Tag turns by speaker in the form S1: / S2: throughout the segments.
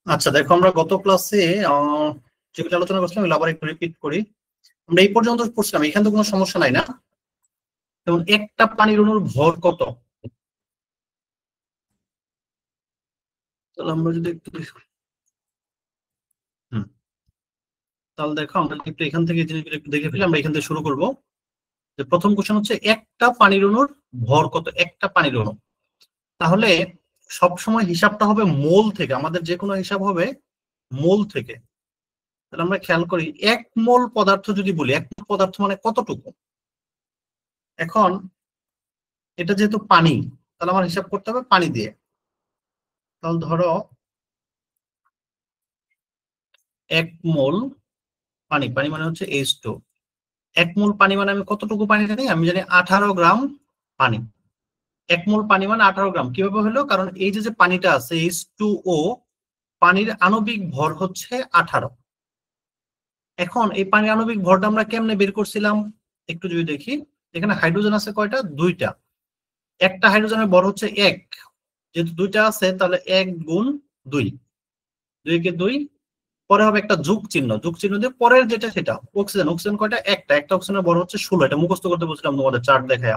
S1: আচ্ছা দেখো, আমরা গত ক্লাসে যেগুলো আলোচনা করছিলাম আবার একটু রিপিট করি। আমরা এই পর্যন্ত পড়ছিলাম, এখানে তো কোনো সমস্যা নাই না? যেমন একটা পানির অণুর ভর কত, তাহলে আমরা যদি একটু তাহলে দেখো আমরা একটু এখান থেকে জিনিসগুলো একটু দেখে ফেলি। আমরা এখান থেকে শুরু করব। যে প্রথম কোশ্চেন হচ্ছে একটা পানির অণুর ভর কত, একটা পানির অণু। তাহলে সব সময় হিসাবটা হবে মোল থেকে, আমাদের যে কোনো হিসাব হবে মোল থেকে। তাহলে আমরা খেয়াল করি, এক মোল পদার্থ যদি বলি, এক মোল পদার্থ মানে কতটুকু। এখন এটা যেহেতু পানি, তাহলে আমার হিসাব করতে হবে পানি দিয়ে। তাহলে ধরো এক মোল পানি, পানি মানে হচ্ছে H2। এক মোল পানি মানে আমি কতটুকু পানি জানি? আমি জানি 18 গ্রাম পানি। এক মোল পানি মানে 18 গ্রাম। কিভাবে হলো? কারণ এই যে যে পানিটা আছে H2O, পানির আণবিক ভর হচ্ছে 18। এখন এই পানির আণবিক ভরটা আমরা কেমনে বের করছিলাম একটু যদি দেখি। এখানে হাইড্রোজেন আছে কয়টা? দুইটা। একটা হাইড্রোজেনের ভর হচ্ছে 1, যেহেতু দুইটা আছে তাহলে 1 গুণ 2, 2 কে 2, পরে হবে একটা যোগ চিহ্ন, যোগ চিহ্ন দিয়ে পরের যেটা সেটা অক্সিজেন। অক্সিজেন কয়টা? একটা। একটা অক্সিজেনের বড় হচ্ছে 16। এটা মুখস্থ করতে বলছিলাম তোমাদের, চার্ট দেখায়।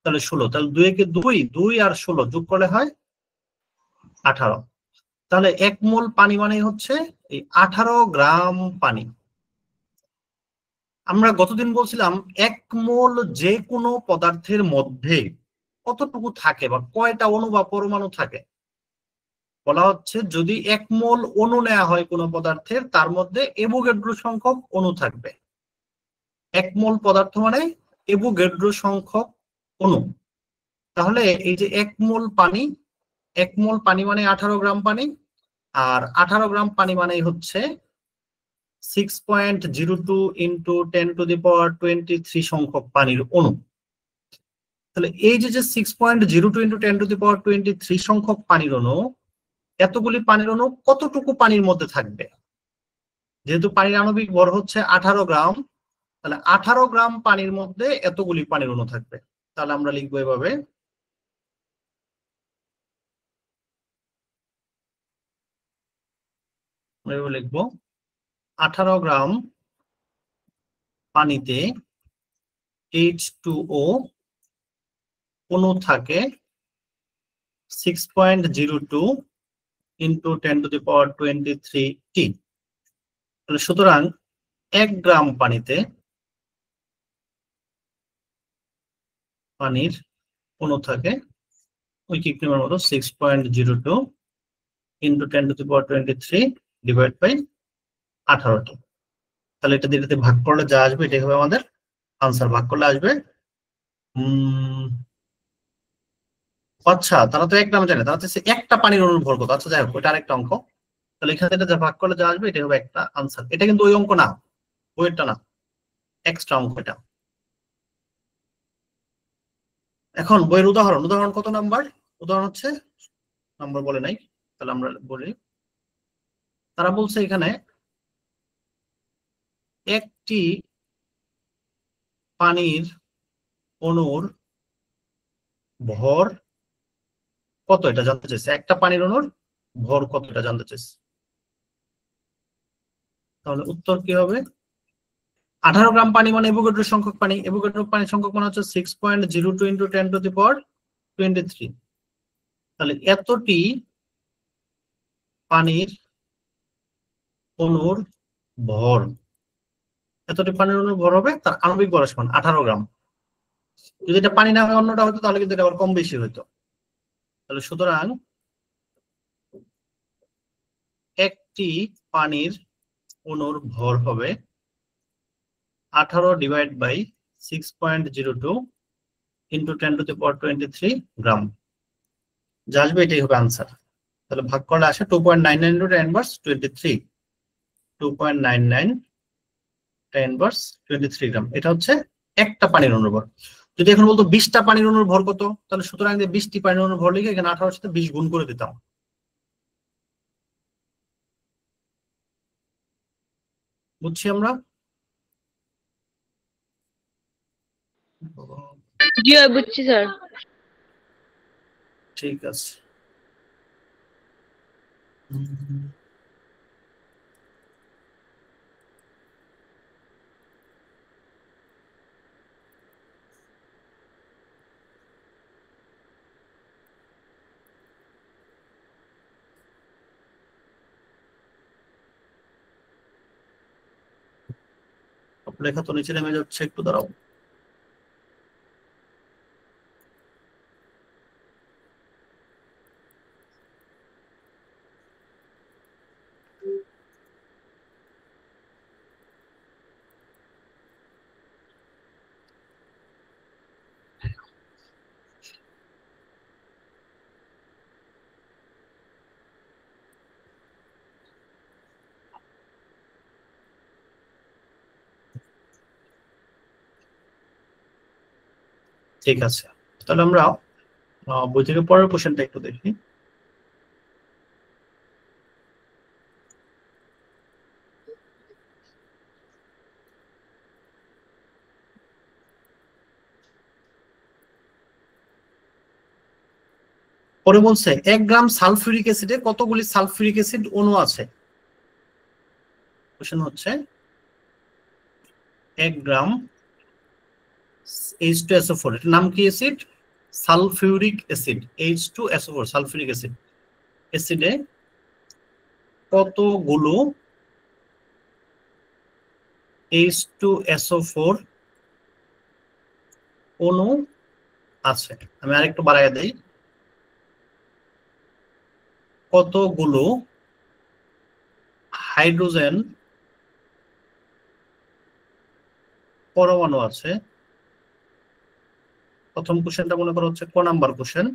S1: তাহলে 16, তাহলে 2 কে 2, 2 আর 16 যোগ করলে হয় 18। তাহলে এক মোল পানি মানে হচ্ছে এই 18 গ্রাম পানি। আমরা গতদিন বলছিলাম এক মোল যে কোনো পদার্থের মধ্যে কতটুকু থাকে বা কয়টা অণু বা পরমাণু থাকে। বলা হচ্ছে যদি এক মোল অণু নেওয়া হয় কোনো পদার্থের, তার মধ্যে এভোগাড্রো সংখ্যক অণু থাকবে। এক মোল পদার্থ মানে এভোগাড্রো সংখ্যক অণু। তাহলে এই যে এক মোল পানি, এক মোল পানি মানে 18 গ্রাম পানি, আর 18 গ্রাম পানি মানে হচ্ছে 6.02 ইন্টু 10⁻23 সংখ্যক পানির অণু। তাহলে এই যে যে 6.02 ইন্টু 10⁻23 সংখ্যক পানির অণু, এতগুলি পানির অণু কতটুকু পানির মধ্যে থাকবে? যেহেতু পানির আণবিক ভর হচ্ছে 18 গ্রাম, তাহলে 18 গ্রাম পানির মধ্যে এতগুলি পানির অণু থাকবে। তাহলে আমরা লিখবো এভাবে, লিখবো 18 গ্রাম পানিতে H2O অণু থাকে 6.02 ইন্টু 10⁻23 তাহলে সুতরাং 1 গ্রাম পানিতে পানির অণু থাকে ঐকিক নিয়মের মতো 6.02 ইন্টু 10⁻23 ডিভাইড বাই 18টি। তাহলে এটা দিয়ে ভাগ করলে যা আসবে এটাই হবে আমাদের আনসার। ভাগ করলে আসবে আচ্ছা, তারা তো 1 গ্রাম জানে, তারা হচ্ছে একটা পানির অণুর ভর কত। আচ্ছা যাই হোক, ওইটা আরেকটা অঙ্ক। তাহলে এখানে এটা যা ভাগ করলে যা আসবে এটাই হবে একটা আনসার। এটা কিন্তু ওই অঙ্ক না, ওইটা না, এক্সট্রা অঙ্ক এটা। এখন বইয়ের উদাহরণ, উদাহরণ কত নাম্বার? উদাহরণ হচ্ছে, নাম্বার বলে নাই, তাহলে আমরা বলি। তারা বলছে এখানে একটি পানির অণুর ভর কত এটা জানতে চাইছে। একটা পানির অণুর ভর কত এটা জানতে চাইছে। তাহলে উত্তর কি হবে? 18 গ্রাম পানি মানে এভোগাড্রো সংখ্যক পানি। এভোগাড্রো পানির সংখ্যক মানে হচ্ছে 6.02 ইন্টু 10⁻23। তাহলে এতটি পানির অণুর ভর, এতটি পানির অণুর ভর হবে তার আণবিক ভর সমান 18 গ্রাম। যদি এটা পানি না হয় অন্যটা হতো তাহলে কিন্তু এটা আবার কম বেশি হতো। তাহলে সুতরাং একটি পানির অণুর ভর হবে 18 ডিভাইড বাই 6.02 ইন্টু 10⁻23 গ্রাম। যা আসবে এটাই হবে আনসার। তাহলে ভাগ করলে আসে 2.99 ইন্টু 10⁻23, 2.99 10⁻23 গ্রাম। এটা হচ্ছে একটা পানির অণুর ভর। যদি এখন বলতো 20টা পানির অণুর ভর কত, তাহলে সুতরাং 20টি পানির অণুর ভর লিখে এখানে 18 সাথে 20 গুণ করে দিতাম। বুঝছি আমরা?
S2: জি বুঝছি স্যার।
S1: ঠিক আছে। লেখা তো নিচে নেমে যাচ্ছে, একটু দাঁড়াও। ঠিক আছে, তাহলে আমরা বই থেকে পরের কোশ্চেনটা একটু দেখি। পরে বলছে 1 গ্রাম সালফিউরিক অ্যাসিডে কতগুলি সালফিউরিক অ্যাসিড অণু আছে। কোশ্চেন হচ্ছে 1 গ্রাম H2SO4, এর নাম কি acid? Sulphuric acid, H2SO4 sulphuric acid. অ্যাসিডে কতগুলো H2SO4 অণু আছে? আমি আরেকটু বাড়াইয়া দেই, কতগুলো হাইড্রোজেন পরমাণু আছে? প্রথম কোশ্চেনটা মনে করো হচ্ছে ক নাম্বার কোশ্চেন,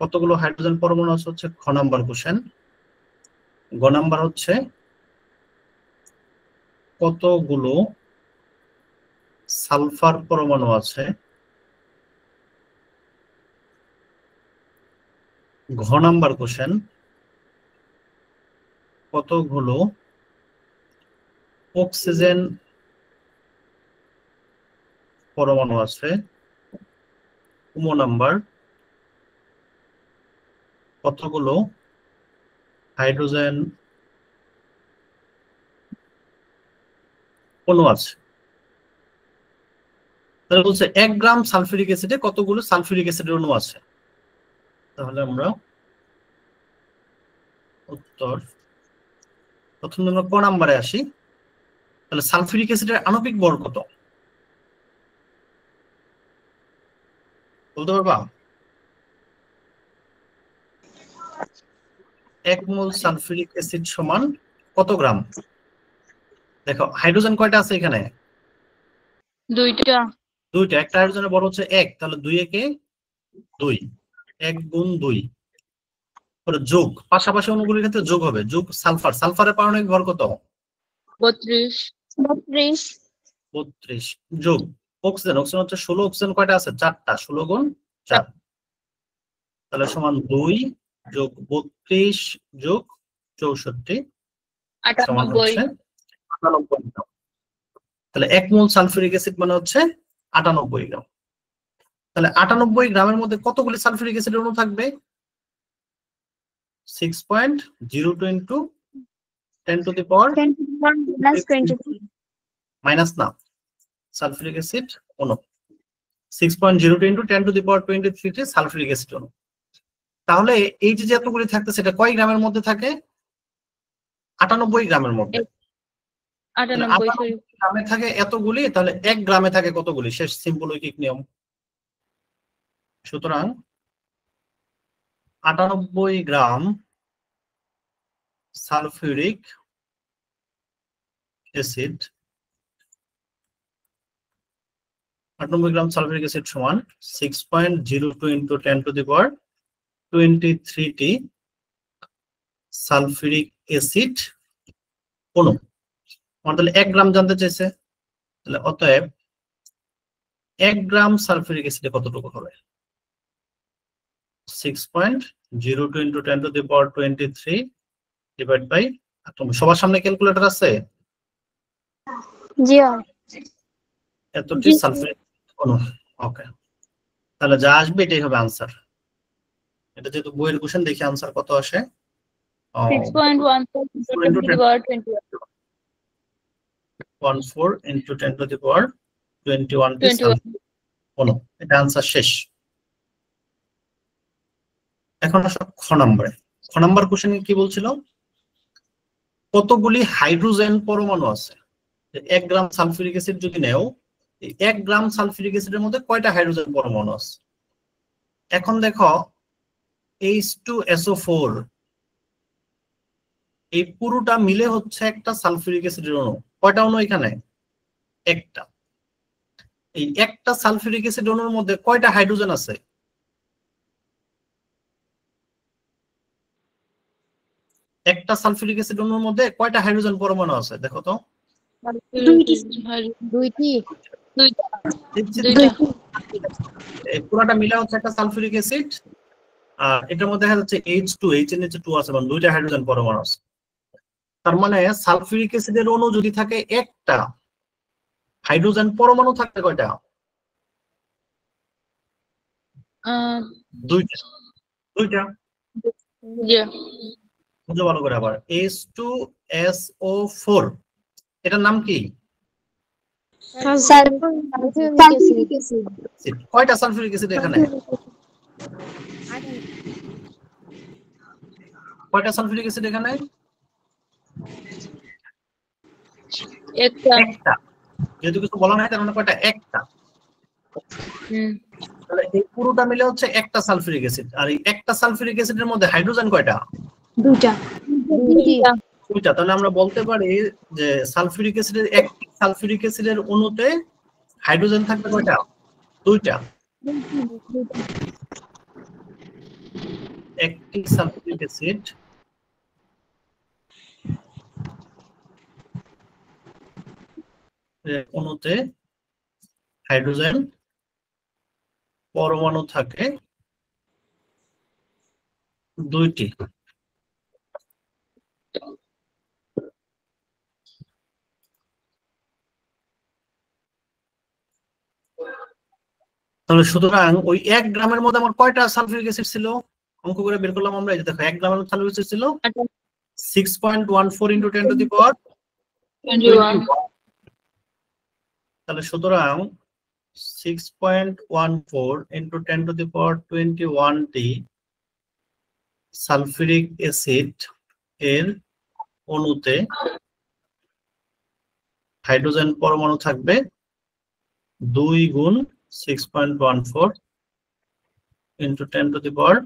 S1: কতগুলো হাইড্রোজেন পরমাণু আছে হচ্ছে খ নাম্বার কোশ্চেন। গ নাম্বার হচ্ছে কতগুলো সালফার পরমাণু আছে। ঘ নাম্বার কোশ্চেন কতগুলো অক্সিজেন পরমাণু আছে। ম নাম্বার কতগুলো হাইড্রোজেন অণু আছে। তাহলে বলছে 1 গ্রাম সালফিউরিক অ্যাসিডে কতগুলো সালফিউরিক অ্যাসিডের অণু আছে। তাহলে আমরা উত্তর প্রথমে আমরা ক নাম্বারে আসি। তাহলে সালফিউরিক অ্যাসিডের আণবিক ভর কত বলতে পারবা? 1 মোল সালফিউরিক অ্যাসিড সমান কত গ্রাম? দেখো হাইড্রোজেন কয়টা আছে এখানে?
S2: দুইটা।
S1: দুইটা। একটা হাইড্রোজেনের ভর হচ্ছে 1, তাহলে 2 একে 2, 1 গুণ 2। পরে যোগ, পাশাপাশি অণুগুলির ক্ষেত্রে যোগ হবে, যোগ সালফার। সালফারের পারমাণবিক ভর কত?
S2: 32।
S1: 32 যোগ অক্সিজেন, অক্সিজেন হচ্ছে 16, অক্সিজেন কয়টা আছে? 4টা, 16 গুণ 4, তাহলে সমান 2 যোগ 32 যোগ 64 সমান
S2: 98।
S1: হচ্ছে 98 গ্রাম। তাহলে 1 মোল সালফিউরিক অ্যাসিড মানে হচ্ছে 98 গ্রাম। তাহলে 98 গ্রামের মধ্যে কতগুলি সালফিউরিক অ্যাসিড অণু থাকবে? 6.02 into 10 to the power minus না, সালফিউরিক অ্যাসিড অণু 6.02 ইনটু 10 টু দি পাওয়ার 23 তে সালফিউরিক অ্যাসিড অণু। তাহলে এই যে এতগুলি থাকতে সেটা কয় গ্রামের মধ্যে থাকে? 98 গ্রামের মধ্যে।
S2: 98
S1: গ্রামে থাকে এতগুলি, তাহলে 1 গ্রামে থাকে কতগুলি? শেষ সিম্পল ঐকিক নিয়ম। সুতরাং 98 গ্রাম সালফিউরিক অ্যাসিড, 98 গ্রাম সালফিউরিক অ্যাসিড সমান 6.02 into 10 to the power 23 T sulphuric acid অণু। আমার তাহলে 1 গ্রাম জানতে চাইছে, তাহলে অতএব 1 গ্রাম সালফিউরিক অ্যাসিডে কতটুকু হবে? 6.02 into 10 to the power 23 divide by, সবার সামনে ক্যালকুলেটর আছে?
S2: জি
S1: এতটি সালফিউরিক অণু। ওকে, তাহলে যা আসবে এটাই হবে আনসার। এটা যেহেতু বইয়ের কোশ্চেন, দেখি আনসার কত আসে। 14 into 10 to the power 21 T sulphuric অণু। এটা আনসার শেষ। এখন আসো খ নম্বরে। খ নম্বর কোশ্চেন কি বলছিল? কতগুলি হাইড্রোজেন পরমাণু আছে? 1 গ্রাম সালফিউরিক অ্যাসিড যদি নেও, 1 গ্রাম সালফিউরিক অ্যাসিডের মধ্যে কয়টা হাইড্রোজেন পরমাণু আছে? এখন দেখো H2SO4 এই পুরোটা মিলে হচ্ছে একটা সালফিউরিক অ্যাসিডের অণু। কয়টা অণু এখানে? একটা। এই একটা সালফিউরিক অ্যাসিড অণুর মধ্যে কয়টা হাইড্রোজেন আছে? একটা সালফিউরিক অ্যাসিড অণুর মধ্যে কয়টা হাইড্রোজেন পরমাণু আছে দেখো তো।
S2: দুইটা।
S1: এই পুরোটা মিলে হচ্ছে একটা সালফিউরিক অ্যাসিড, আর এটার মধ্যে দেখা যাচ্ছে H2, H এর নিচে 2 আছে, মানে দুইটা হাইড্রোজেন পরমাণু আছে। তার মানে সালফিউরিক অ্যাসিডের অণু যদি থাকে একটা, হাইড্রোজেন পরমাণু থাকতে কয়টা? দুইটা। দুইটা। বুঝো ভালো করে আবার। H2SO4 এটার নাম কি? কয়টা সালফিউরিক অ্যাসিড এখানে? কয়টা সালফিউরিক অ্যাসিড এখানে? একটা। যেহেতু কিছু বলা নাই তার মানে কয়টা? একটা। তাহলে এই পুরোটা মিলে হচ্ছে একটা সালফিউরিক অ্যাসিড, আর এই একটা সালফিউরিক অ্যাসিডের মধ্যে হাইড্রোজেন কয়টা?
S2: দুইটা।
S1: দুইটা। তাহলে আমরা বলতে পারি যে সালফিউরিক অ্যাসিডের একটি সালফিউরিক অ্যাসিডের অণুতে হাইড্রোজেন থাকবে কয়টা? দুইটা। একটি সালফিউরিক অ্যাসিড অণুতে হাইড্রোজেন পরমাণু থাকে দুইটি। তাহলে সুতরাং ওই 1 গ্রামের মধ্যে আমার কয়টা সালফিউরিক অ্যাসিড ছিল? অঙ্ক করে বের করলাম আমরা। এই যে দেখো 1 গ্রামের মধ্যে সালফিউরিক অ্যাসিড ছিল 6.14 × 10⁻21। তাহলে সুতরাং 6.14 × 10⁻21 টি সালফিউরিক অ্যাসিড এর অণুতে হাইড্রোজেন পরমাণু থাকবে 2 গুণ 6.14 × 10⁻21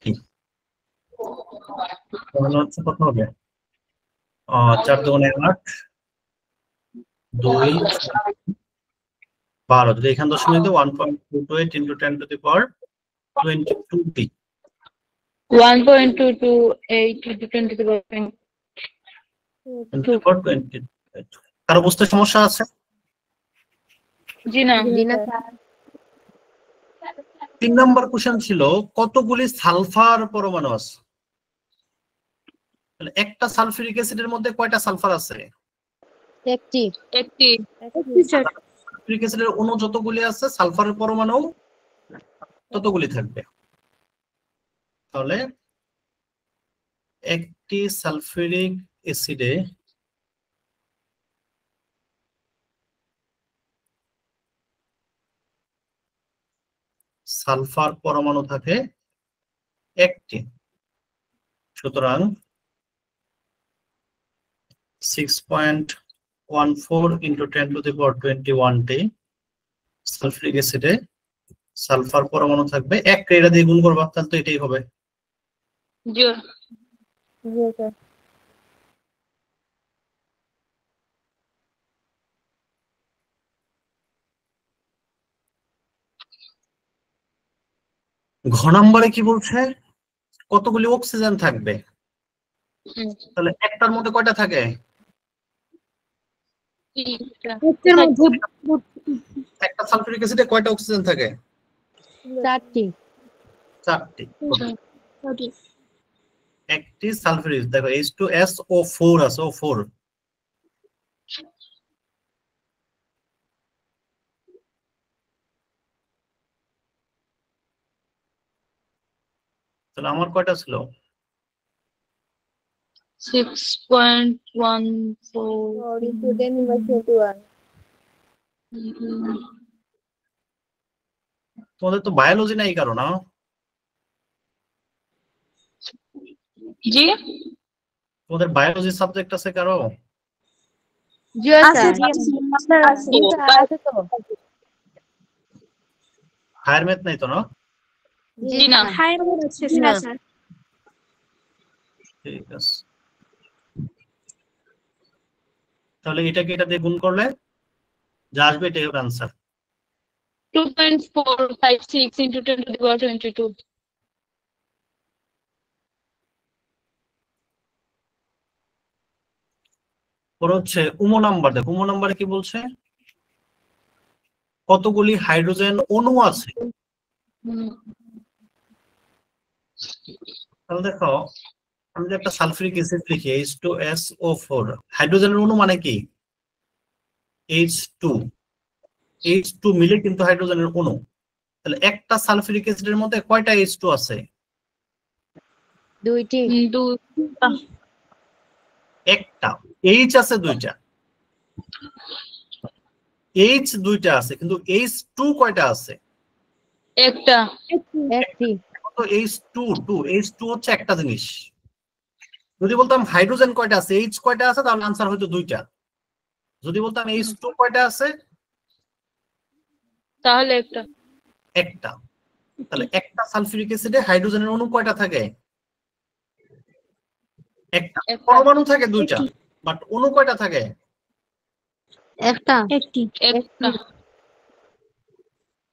S1: টি। কত হবে? 4 × 8 2 12। যদি এখান দশমিক দিয়ে 1.228 × 10⁻22 টি।
S2: 1.228
S1: কারো বুঝতে সমস্যা আছে?
S2: জি না।
S1: 3 নম্বর কোশ্চেন ছিল কতগুলি সালফার পরমাণু আছে? তাহলে একটা সালফিউরিক অ্যাসিডের মধ্যে কয়টা সালফার আছে?
S2: একটি।
S1: সালফিউরিক অ্যাসিডের অণু যতগুলি আছে সালফারের পরমাণু ততগুলি থাকবে। তাহলে একটি সালফিউরিক অ্যাসিডে সালফার পরমাণু থাকে একটি। সুতরাং 6.14 × 10⁻21 টি সালফিউরিক অ্যাসিডে সালফার পরমাণু থাকবে এক। এটা দিয়ে গুণ করবা তাহলে তো এটাই হবে। ঘ নম্বরে কি বলছে? কতগুলি অক্সিজেন থাকবে? তাহলে একটার মধ্যে কয়টা থাকে? একটা সালফিউরিক অ্যাসিডে কয়টা অক্সিজেন থাকে?
S2: 4টি।
S1: 4টি। একটি সালফিউরিক, দেখো H2SO4 আছে, O4। তাহলে আমার কয়টা ছিল?
S2: 6.14
S1: তোমাদের তো বায়োলজি নাই কারো না?
S2: জি
S1: তোমাদের বায়োলজি সাবজেক্ট আছে কারো?
S2: জিও
S3: আছে
S2: স্যার
S3: আছে
S2: আছে তো
S1: হায়ার ম্যাথ নাই তো না?
S3: জি না
S2: হাই আছে স্যার
S1: ঠিক আছে, তাহলে এটাকে এটা দিয়ে গুণ করলে যা আসবে এটাই হবে answer.
S3: 2.456 into 10 to the power 22
S1: পরে হচ্ছে উমো নাম্বার, দেখো উমো নাম্বারে কি বলছে, কতগুলি হাইড্রোজেন অণু আছে। তাহলে দেখো আমি যে একটা সালফিউরিক অ্যাসিড লিখি H2SO4, হাইড্রোজেনের অণু মানে কি H2, H2 মিলে কিন্তু হাইড্রোজেনের অণু। তাহলে একটা সালফিউরিক অ্যাসিডের মধ্যে কয়টা H2 আছে?
S2: দুইটি
S1: একটা। H আছে দুইটা, H দুইটা আছে, কিন্তু H2 কয়টা আছে?
S3: একটা
S2: একটি
S1: তো H2 হচ্ছে একটা জিনিস। যদি বলতাম হাইড্রোজেন কয়টা আছে, H কয়টা আছে, তাহলে আনসার হয়তো দুইটা। যদি বলতাম H2 কয়টা আছে,
S3: তাহলে একটা
S1: একটা। তাহলে একটা সালফিউরিক অ্যাসিডে হাইড্রোজেনের অণু কয়টা থাকে? একটা। পরমাণু থাকে দুইটা, বাট অণু কয়টা থাকে?
S2: একটা
S3: একটা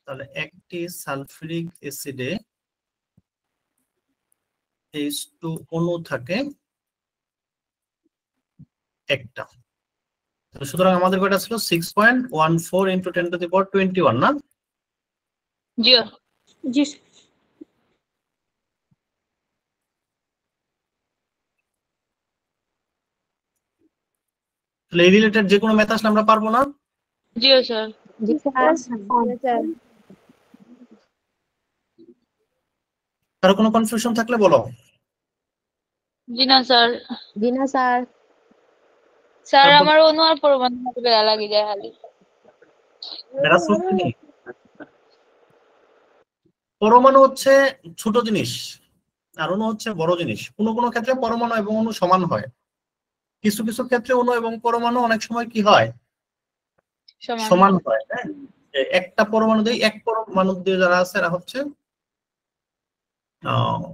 S1: তাহলে একটি সালফিউরিক অ্যাসিডে H2 অণু থাকে একটা। সুতরাং আমাদের কয়টা ছিল? 6.14 into 10 to the power 21 না?
S3: জিও
S2: জি
S1: তাহলে এই রিলেটেড যে কোনো ম্যাথ আসলে আমরা পারবো না?
S3: জিও স্যার
S2: জি স্যার
S1: কারো কোনো কনফিউশন থাকলে বলো।
S3: জি না স্যার
S2: জি না স্যার
S3: স্যার
S1: তারপর
S3: আমার অন্য আর পরমাণু মতো বেলা লাগে যায় খালি
S1: বেড়া সুটকি নেই। পরমাণু হচ্ছে ছোট জিনিস আর অণু হচ্ছে বড় জিনিস। কোনো কোনো ক্ষেত্রে পরমাণু এবং অণু সমান হয়, কিছু কিছু ক্ষেত্রে অণু এবং পরমাণু অনেক সময় কি হয়? সমান হয়। হ্যাঁ, যে একটা পরমাণু দিয়ে এক পরমাণু দিয়ে যারা আছে এরা হচ্ছে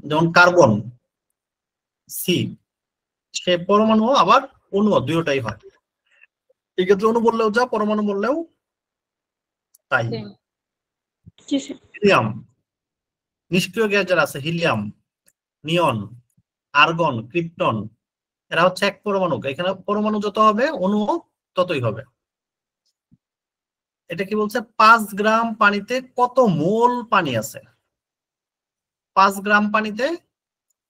S1: যেমন কার্বন সি, সে পরমাণু আবার অণু দুটোটাই হয়। এই ক্ষেত্রে অণু বললেও যা, পরমাণু বললেও তাই। হিলিয়াম, নিষ্ক্রিয় গ্যাস যারা আছে, হিলিয়াম, নিয়ন, আর্গন, ক্রিপ্টন, এরা হচ্ছে এক পরমাণু। এখানে পরমাণু যত হবে অণু ততই হবে। এটা কি বলছে? 5 গ্রাম পানিতে কত মোল পানি আছে? 5 গ্রাম পানিতে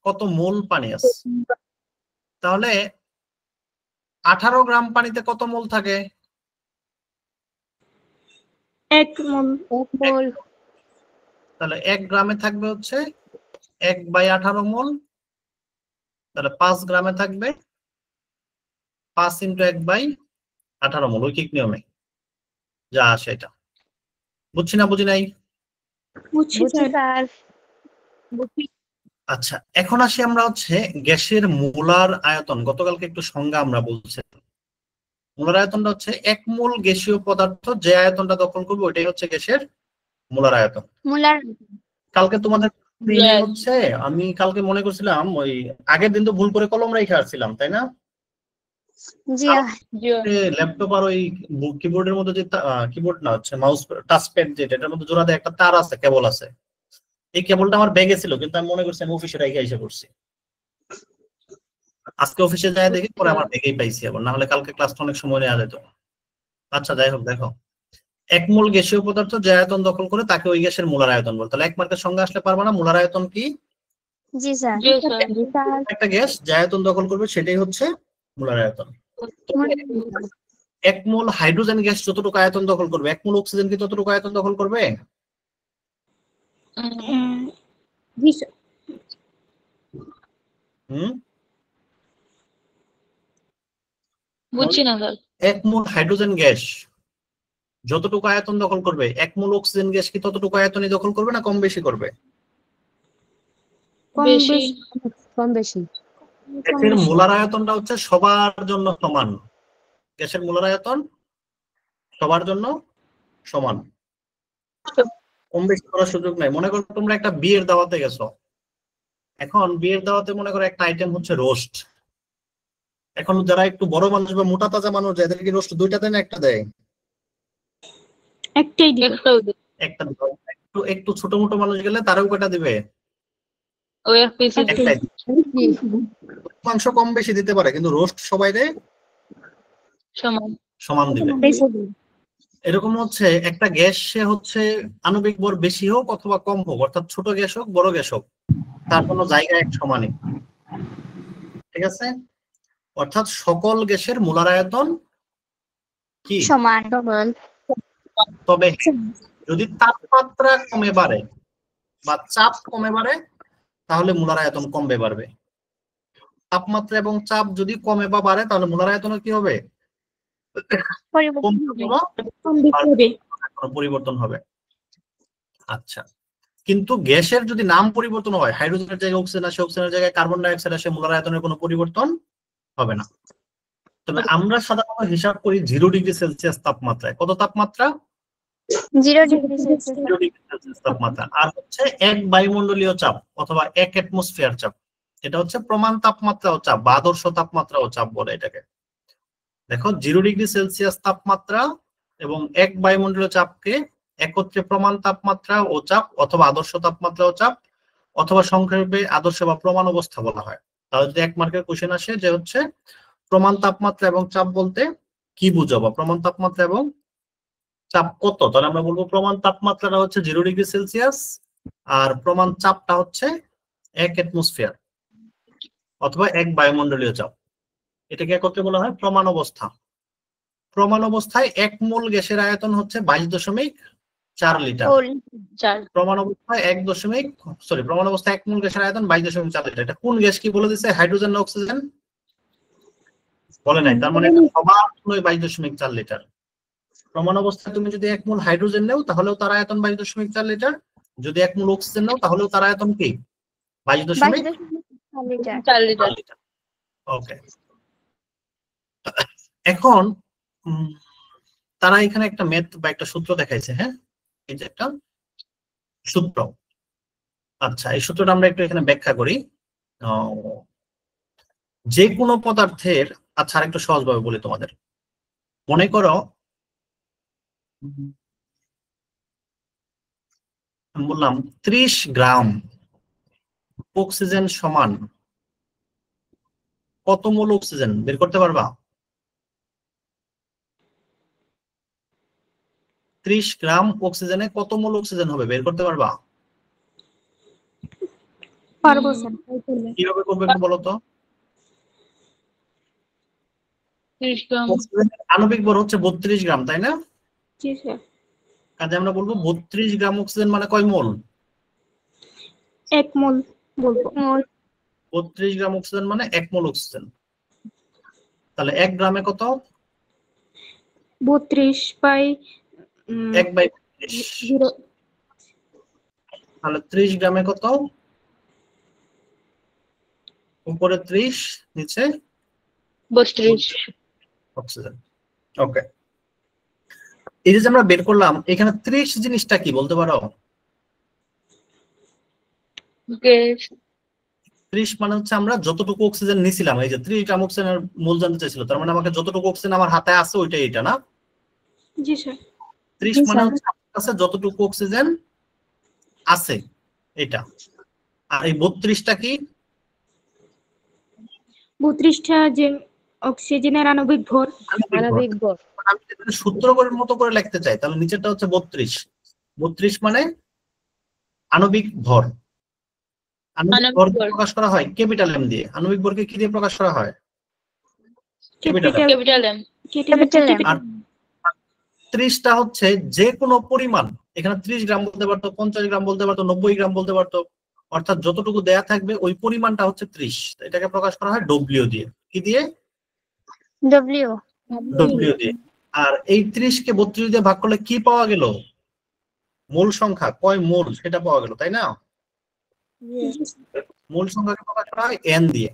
S1: কত মোল পানি আছে? তাহলে 18 গ্রাম পানিতে কত মোল থাকে?
S2: 1 মোল
S1: তাহলে 1 গ্রামে থাকবে হচ্ছে 1/18 মোল। তাহলে 5 গ্রামে থাকবে 5 × 1/18 মোল, ঐকিক নিয়মে যা আসে এটা। বুঝছি না বুঝি নাই?
S2: বুঝছি স্যার
S1: আচ্ছা, এখন আসি আমরা হচ্ছে গ্যাসের মোলার আয়তন। গতকালকে একটু সংজ্ঞা আমরা বলছি। মোলার আয়তনটা হচ্ছে 1 মোল গ্যাসীয় পদার্থ যে আয়তনটা দখল করবে ওইটাই হচ্ছে গ্যাসের মোলার আয়তন।
S2: মোলার
S1: কালকে তোমাদের হচ্ছে, আমি কালকে মনে করছিলাম ওই আগের দিন তো ভুল করে কলম রেখে আসছিলাম, তাই না?
S2: জি
S1: ল্যাপটপ আর ওই কিবোর্ডের মধ্যে যে কিবোর্ড না হচ্ছে মাউস টাচপ্যাড, যেটা এটার মধ্যে জোড়া দেয় একটা তার আছে, কেবল আছে। এই কেবলটা আমার ব্যাগে ছিল, কিন্তু আমি মনে করছি আমি অফিসে রেখে এসে করছি। আজকে অফিসে যাই দেখি পরে আমার ব্যাগেই পাইছি আবার, না হলে কালকে ক্লাসটা অনেক সময় নেওয়া যেত। আচ্ছা যাই হোক, দেখো 1 মোল গ্যাসীয় পদার্থ যে আয়তন দখল করে তাকে ওই গ্যাসের মোলার আয়তন বলে। তাহলে এক মার্কের সংজ্ঞা আসলে পারবা না? মোলার আয়তন কি?
S2: জি স্যার
S1: একটা গ্যাস যে আয়তন দখল করবে সেটাই হচ্ছে মোলার আয়তন। 1 মোল হাইড্রোজেন গ্যাস যতটুকু আয়তন দখল করবে, 1 মোল অক্সিজেন কি ততটুকু আয়তন দখল করবে?
S2: জি স্যার
S3: বুঝছি না স্যার
S1: 1 মোল হাইড্রোজেন গ্যাস যতটুকু আয়তন দখল করবে, 1 মোল অক্সিজেন গ্যাস কি ততটুকু আয়তনই দখল করবে না কম বেশি করবে?
S2: কম বেশি
S1: গ্যাসের মোলার আয়তনটা হচ্ছে সবার জন্য সমান। গ্যাসের মোলার আয়তন সবার জন্য সমান, কম বেশি করার সুযোগ নাই। মনে করো তোমরা একটা বিয়ের দাওয়াতে গেছো, এখন বিয়ের দাওয়াতে মনে করো একটা আইটেম হচ্ছে রোস্ট। এখন যারা একটু বড় মানুষ বা মোটা তাজা মানুষ যাদের কি রোস্ট দুইটা দেয় না একটা দেয়?
S2: একটাই দিবে।
S1: একটা দিবে। একটু একটু ছোট মোটো মানুষ গেলে তারাও কয়টা দিবে?
S3: ওই এক পিস
S1: একটাই। মাংস কম বেশি দিতে পারে কিন্তু রোস্ট সবাই
S3: সমান
S1: সমান দিবে। এরকম হচ্ছে একটা গ্যাস সে হচ্ছে আণবিক ভর বেশি হোক অথবা কম হোক, অর্থাৎ ছোট গ্যাস হোক বড় গ্যাস হোক, তার কোনো জায়গা এক সমানই। ঠিক আছে? অর্থাৎ সকল গ্যাসের মোলার আয়তন কি
S2: সমান।
S1: তবে যদি তাপমাত্রা কমে বাড়ে বা চাপ কমে বাড়ে তাহলে মোলার আয়তন কমবে বাড়বে। তাপমাত্রা এবং চাপ যদি কমে বা বাড়ে তাহলে মোলার আয়তন কি হবে? পরিবর্তন হবে। আচ্ছা, কিন্তু গ্যাসের যদি নাম পরিবর্তন হয়, হাইড্রোজেনের জায়গায় অক্সিজেন আসে, অক্সিজেনের জায়গায় কার্বন ডাই অক্সাইড আসে, মোলার আয়তনের কোনো পরিবর্তন হবে না। তবে আমরা সাধারণত হিসাব করি 0 ডিগ্রি সেলসিয়াস তাপমাত্রায়। কত তাপমাত্রা?
S2: 0 ডিগ্রি
S1: 0 ডিগ্রি সেলসিয়াস তাপমাত্রা। আর হচ্ছে 1 বায়ুমণ্ডলীয় চাপ অথবা 1 অ্যাটমসফিয়ার চাপ, এটা হচ্ছে প্রমাণ তাপমাত্রা ও চাপ বা আদর্শ তাপমাত্রা ও চাপ বলে এটাকে। দেখো 0 ডিগ্রি সেলসিয়াস তাপমাত্রা এবং 1 বায়ুমণ্ডলীয় চাপকে একত্রে প্রমাণ তাপমাত্রা ও চাপ অথবা আদর্শ তাপমাত্রা ও চাপ অথবা সংক্ষেপে আদর্শ বা প্রমাণ অবস্থা বলা হয়। তাহলে যদি 1 মার্কের কোশ্চেন আসে যে হচ্ছে প্রমাণ তাপমাত্রা এবং চাপ বলতে কি বুঝো বা প্রমাণ তাপমাত্রা এবং চাপ কত, তাহলে আমরা বলবো প্রমাণ তাপমাত্রাটা হচ্ছে 0 ডিগ্রি সেলসিয়াস আর প্রমাণ চাপটা হচ্ছে 1 অ্যাটমসফিয়ার অথবা 1 বায়ুমণ্ডলীয় চাপ। এটাকে একত্রে বলা হয় প্রমাণ অবস্থা। প্রমাণ অবস্থায় 1 মোল গ্যাসের আয়তন হচ্ছে 22.4 লিটার। প্রমাণ অবস্থায় 1 মোল গ্যাসের আয়তন 22.4 লিটার। এটা কোন গ্যাস কি বলে দিচ্ছে? হাইড্রোজেন না অক্সিজেন? বলে নাই, তার মানে সবার 22.4 লিটার। প্রমাণ অবস্থায় তুমি যদি 1 মোল হাইড্রোজেন নাও তাহলেও তার আয়তন 22.4 লিটার, যদি 1 মোল অক্সিজেন নাও তাহলেও তার আয়তন কি 22.4 লিটার। ওকে, এখন তারা এখানে একটা ম্যাথ বা একটা সূত্র দেখাইছে। হ্যাঁ, এই যে একটা সূত্র। আচ্ছা, এই সূত্রটা আমরা একটু এখানে ব্যাখ্যা করি। যে কোনো পদার্থের, আচ্ছা আরেকটু সহজভাবে বলি তোমাদের। মনে করো বললাম 30 গ্রাম অক্সিজেন সমান কত মোল অক্সিজেন, বের করতে পারবা? 30 গ্রাম অক্সিজেনে কত মোল অক্সিজেন হবে, বের করতে পারবা?
S2: পারবো স্যার।
S1: কিভাবে করবে একটু বলো তো।
S3: 30 গ্রাম
S1: অক্সিজেনের আণবিক ভর হচ্ছে 32 গ্রাম, তাই না?
S2: জি স্যার।
S1: কাজে আমরা বলবো 32 গ্রাম অক্সিজেন মানে কয় মোল?
S2: 1 মোল বলবো।
S1: 32 গ্রাম অক্সিজেন মানে 1 মোল অক্সিজেন। তাহলে 1 গ্রামে কত?
S2: 32 বাই
S1: 1/32। তাহলে 30 গ্রামে কত? উপরে 30 নিচে
S3: 32
S1: অক্সিজেন। ওকে, এই যে আমরা বের করলাম, এখানে 30 জিনিসটা কি বলতে পারো?
S3: গ্যাস।
S1: 30 মানে হচ্ছে আমরা যতটুকু অক্সিজেন নিছিলাম, এই যে 30 গ্রাম অক্সিজেনের মোল জানতে চাইছিল, তার মানে আমাকে যতটুকু অক্সিজেন আমার হাতে আছে ওইটাই, এটা না?
S2: জি স্যার।
S1: 30 মানে হচ্ছে আমার কাছে যতটুকু অক্সিজেন আছে এটা। আর এই 32টা কি?
S2: 32টা যে অক্সিজেনের আণবিক ভর।
S1: আমি যদি সূত্র করে মতো করে লিখতে চাই তাহলে নিচেরটা হচ্ছে 32। 32 মানে আণবিক ভর। আণবিক ভর প্রকাশ করা হয় ক্যাপিটাল এম দিয়ে। আণবিক ভরকে কি দিয়ে প্রকাশ করা হয়?
S3: Capital M.
S1: আর 30টা হচ্ছে যে কোনো পরিমাণ, এখানে 30 গ্রাম বলতে পারতো, 50 গ্রাম বলতে পারতো, 90 গ্রাম বলতে পারতো, অর্থাৎ যতটুকু দেয়া থাকবে ওই পরিমাণটা হচ্ছে 30। এটাকে প্রকাশ করা হয় ডব্লিউ দিয়ে। কি দিয়ে?
S2: ডব্লিউ
S1: দিয়ে। আর এই 30 কে 32 দিয়ে ভাগ করলে কি পাওয়া গেল? মূল সংখ্যা, কয় মোল সেটা পাওয়া গেল, তাই না? মূল সংখ্যাকে প্রকাশ করা হয় এন দিয়ে।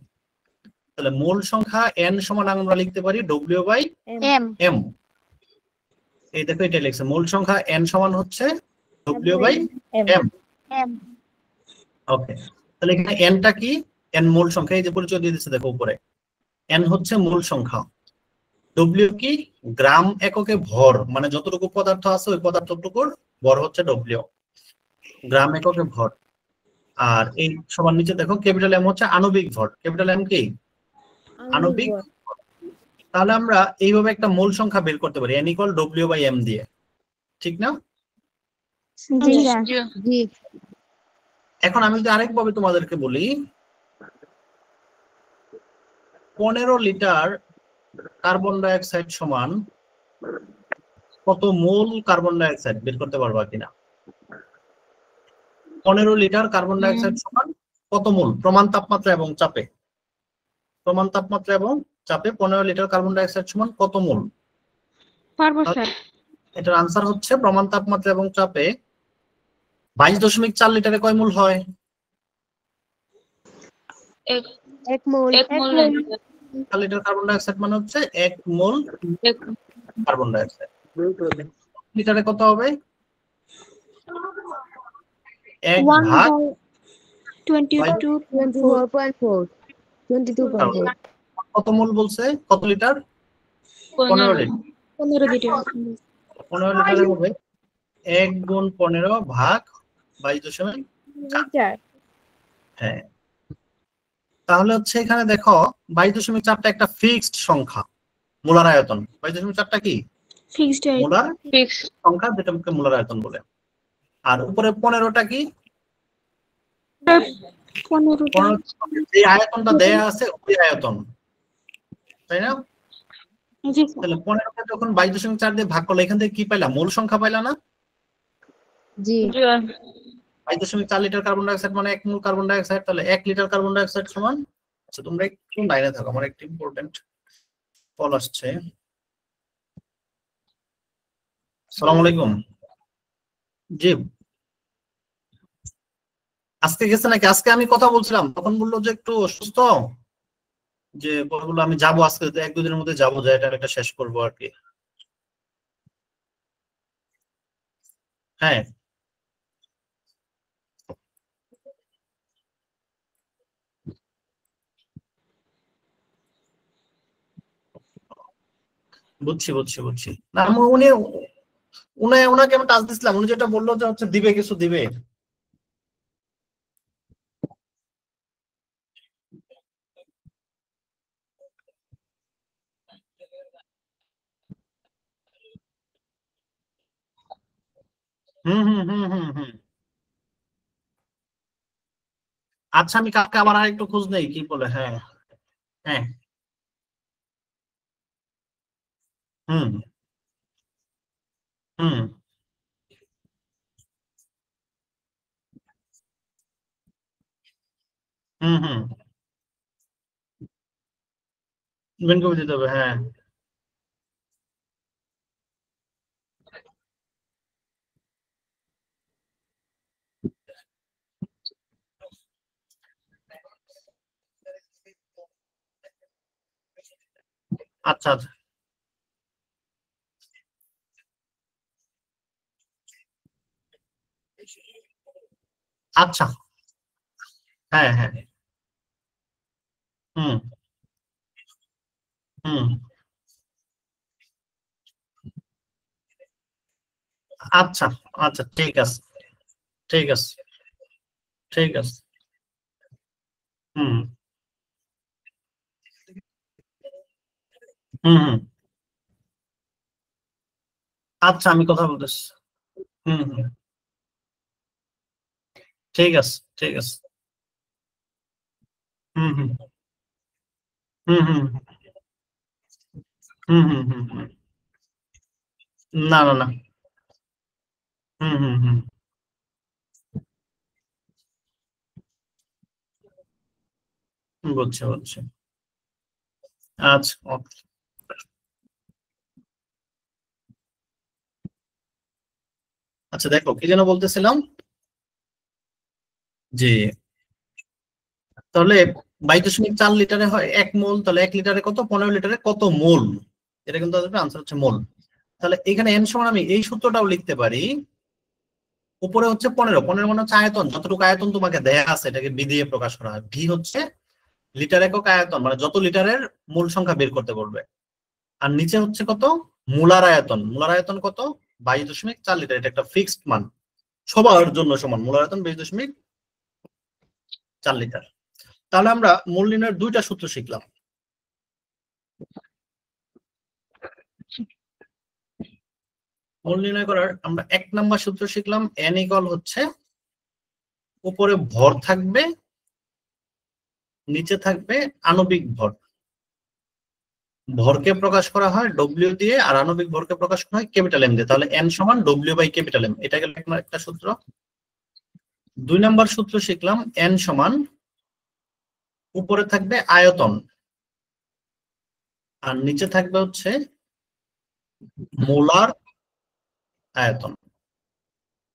S1: তাহলে মোল সংখ্যা n সমান আমরা লিখতে পারি W বাই
S4: এম
S1: m। এই দেখো এটা লিখছে মোল সংখ্যা n সমান হচ্ছে W বাই m।
S4: এম
S1: ওকে, তাহলে এখানে n টা কি? n মোল সংখ্যা, এই যে পরিচয় দিয়ে দিচ্ছে দেখো উপরে, n হচ্ছে মোল সংখ্যা, W কি? গ্রাম এককে ভর, মানে যতটুকু পদার্থ আছে ওই পদার্থটুকুর ভর হচ্ছে W, গ্রাম এককে ভর। আর এই সমান নিচে দেখো ক্যাপিটাল M হচ্ছে আণবিক ভর, ক্যাপিটাল M কি? আণবিক। তাহলে আমরা এইভাবে একটা মোল সংখ্যা বের করতে পারি n equal W by m দিয়ে, ঠিক না?
S4: জি
S3: জি
S4: জি
S1: এখন আমি যদি আরেকভাবে তোমাদেরকে বলি, 15 লিটার কার্বন ডাই অক্সাইড সমান কত মোল কার্বন ডাই অক্সাইড, বের করতে পারবা কিনা? 15 লিটার কার্বন ডাই অক্সাইড সমান কত মোল প্রমাণ তাপমাত্রা এবং চাপে? প্রমাণ তাপমাত্রা এবং চাপে 15 লিটার কার্বন ডাই অক্সাইড সমান কত মোল?
S2: পারবো স্যার।
S1: এটার আনসার হচ্ছে প্রমাণ তাপমাত্রা এবং চাপে 22.4 লিটারে কয় মোল হয়?
S3: এক
S4: এক মোল
S3: এক মোল
S1: 4 লিটার কার্বন ডাই অক্সাইড মানে হচ্ছে 1 মোল
S3: এক
S1: কার্বন ডাই অক্সাইড। লিটারে কত হবে? 1
S2: 1
S1: ভাগ
S2: by 22.
S4: 24.4 22.4
S1: কত মোল বলছে? কত লিটার? 15 লিটার।
S2: 15 লিটার।
S1: 15 লিটারে হবে 1 গুণ 15 ভাগ 22.4।
S4: লিটার
S1: হ্যাঁ, তাহলে হচ্ছে এখানে দেখো 22.4টা একটা ফিক্সড সংখ্যা, মোলার আয়তন। 22.4টা কি?
S2: ফিক্সড
S1: মোলার
S3: ফিক্স
S1: সংখ্যা, যেটাকে মোলার আয়তন বলে। আর উপরে 15টা কি?
S2: 15টা।
S1: 15 যে আয়তনটা দেয়া আছে ওই আয়তন, তাই না?
S2: জি
S1: তাহলে 15টা যখন 22.4 দিয়ে ভাগ করলে এখান থেকে কি পাইলা? মূল সংখ্যা পাইলা না?
S4: জি
S1: 22.4 লিটার কার্বন ডাই অক্সাইড মানে 1 মোল কার্বন ডাই অক্সাইড। তাহলে 1 লিটার কার্বন ডাই অক্সাইড সমান, আচ্ছা তোমরা একটু লাইনে থাকো, আমার একটা ইম্পর্টেন্ট কল আসছে। আসসালামু আলাইকুম। জি, আজকে গেছে নাকি? আজকে আমি কথা বলছিলাম তখন বললো যে একটু অসুস্থ, যে বললো আমি যাবো আজকে, 1-2 দিনের মধ্যে যাবো, যে এটা একটা শেষ করবো আর কি। হ্যাঁ, বুঝছি বুঝছি বুঝছি। না ওনাকে আমি টাচ দিছিলাম, উনি যেটা বললো যে হচ্ছে দিবে, কিছু দিবে। হুম হুম হুম হুম হুম। আচ্ছা আমি কালকে আবার আরেকটু খোঁজ নেই কি বলে। হ্যাঁ হ্যাঁ। হুম হুম হুম হুম। ইভেন্ট কবে দিতে হবে? হ্যাঁ আচ্ছা আচ্ছা আচ্ছা। হ্যাঁ হ্যাঁ। হুম হুম। আচ্ছা আচ্ছা, ঠিক আছে ঠিক আছে ঠিক আছে। হুম হুম হুম। আচ্ছা আমি কথা বলতেছি। হুম হুম। ঠিক আছে ঠিক আছে। হুম হুম হুম হুম হুম হুম হুম হুম। না না না। হুম হুম হুম। বুঝছি বুঝছি। আচ্ছা okay. আচ্ছা দেখো কি যেন বলতেছিলাম, যে তাহলে 22.4 লিটারে হয় 1 মোল, তাহলে 1 লিটারে কত, 15 লিটারে কত মোল, এটা কিন্তু আনসার হচ্ছে মোল। তাহলে এখানে n সমান আমি এই সূত্রটাও লিখতে পারি, উপরে হচ্ছে 15 মানে হচ্ছে আয়তন, যতটুকু আয়তন তোমাকে দেয়া আছে এটাকে বি দিয়ে প্রকাশ করা হয়। ভি হচ্ছে লিটার একক আয়তন, মানে যত লিটারের মূল সংখ্যা বের করতে বলবে। আর নিচে হচ্ছে কত, মোলার আয়তন। মোলার আয়তন কত, 22.4 লিটার, এটা একটা ফিক্সড মান, সবার জন্য সমান। মোলার আয়তন 22.4 লিটার। তাহলে আমরা মূল নির্ণয়ের দুইটা সূত্র শিখলাম। মূল নির্ণয় করার আমরা 1 নাম্বার সূত্র শিখলাম, n ইকুয়াল হচ্ছে উপরে ভর থাকবে, নিচে থাকবে আণবিক ভর। ভরকে প্রকাশ করা হয় ডব্লিউ দিয়ে, আর আণবিক ভরকে প্রকাশ করা হয় ক্যাপিটাল এম দিয়ে। তাহলে n সমান ডব্লিউ বাই ক্যাপিটাল এম, এটা গেল একটা সূত্র। 2 নাম্বার সূত্র শিখলাম, n সমান উপরে থাকবে আয়তন আর নিচে থাকবে হচ্ছে মোলার আয়তন।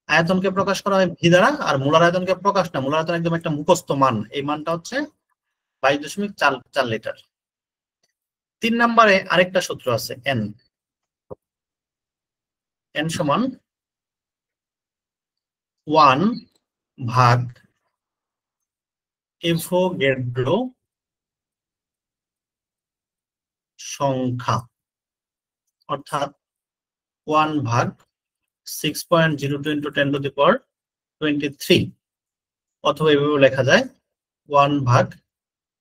S1: আয়তনকে প্রকাশ করা হয় ভি দ্বারা, আর মোলার আয়তনকে প্রকাশ না, মোলার আয়তন একদম একটা মুখস্থ মান, এই মানটা হচ্ছে 22.4 লিটার। 3 নম্বরে আরেকটা সূত্র আছে n, n সমান 1 ভাগ এভোগাড্রো সংখ্যা, অর্থাৎ 1 ভাগ 6.02 × 10⁻23, অথবা এভাবে লেখা যায় 1 ভাগ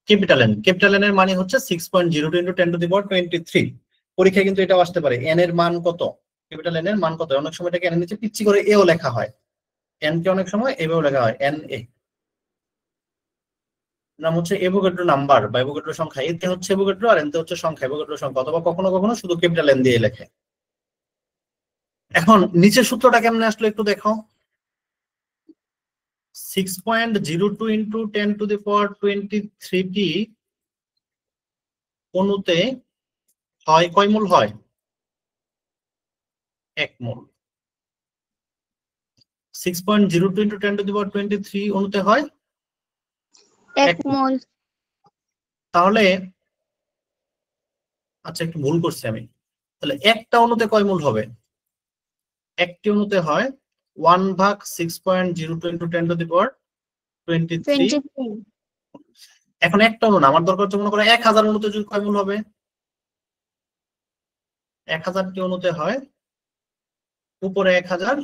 S1: ক্যাপিটাল এন। ক্যাপিটাল এন এর মানে হচ্ছে 6.02 × 10⁻23। পরীক্ষায় কিন্তু এটাও আসতে পারে, এন এর মান কত, ক্যাপিটাল এন এর মান কত। অনেক সময় এটাকে এন এর নিচে পিচ্ছি করে এও লেখা হয়, এন কে অনেক সময় এভাবে লেখা হয় এন এ। নাম হচ্ছে এভোগাড্রো নাম্বার বা এভোগাড্রো সংখ্যা। এতে হচ্ছে এভোগাড্রো আর এনতে হচ্ছে সংখ্যা, এভোগাড্রো সংখ্যা, অথবা কখনো কখনো শুধু ক্যাপিটাল এন দিয়ে লেখে। এখন নিচের সূত্রটা কেমনে আসলো একটু দেখো। 6.02 × 10⁻23 অণুতে হয় কয় মোল হয়, 1 মোল। 6.02 × 10⁻23 অণুতে হয়
S2: 1 মোল।
S1: তাহলে আচ্ছা একটু ভুল করছি আমি, তাহলে একটা অণুতে কয় মোল হবে, একটি অণুতে হয় 1 ভাগ 6.02 × 10⁻23। এখন একটা অণু না, আমার দরকার হচ্ছে মনে করো 1000 অণুতে যদি কয় মোল হবে, 1000টি অণুতে হয় উপরে 1000,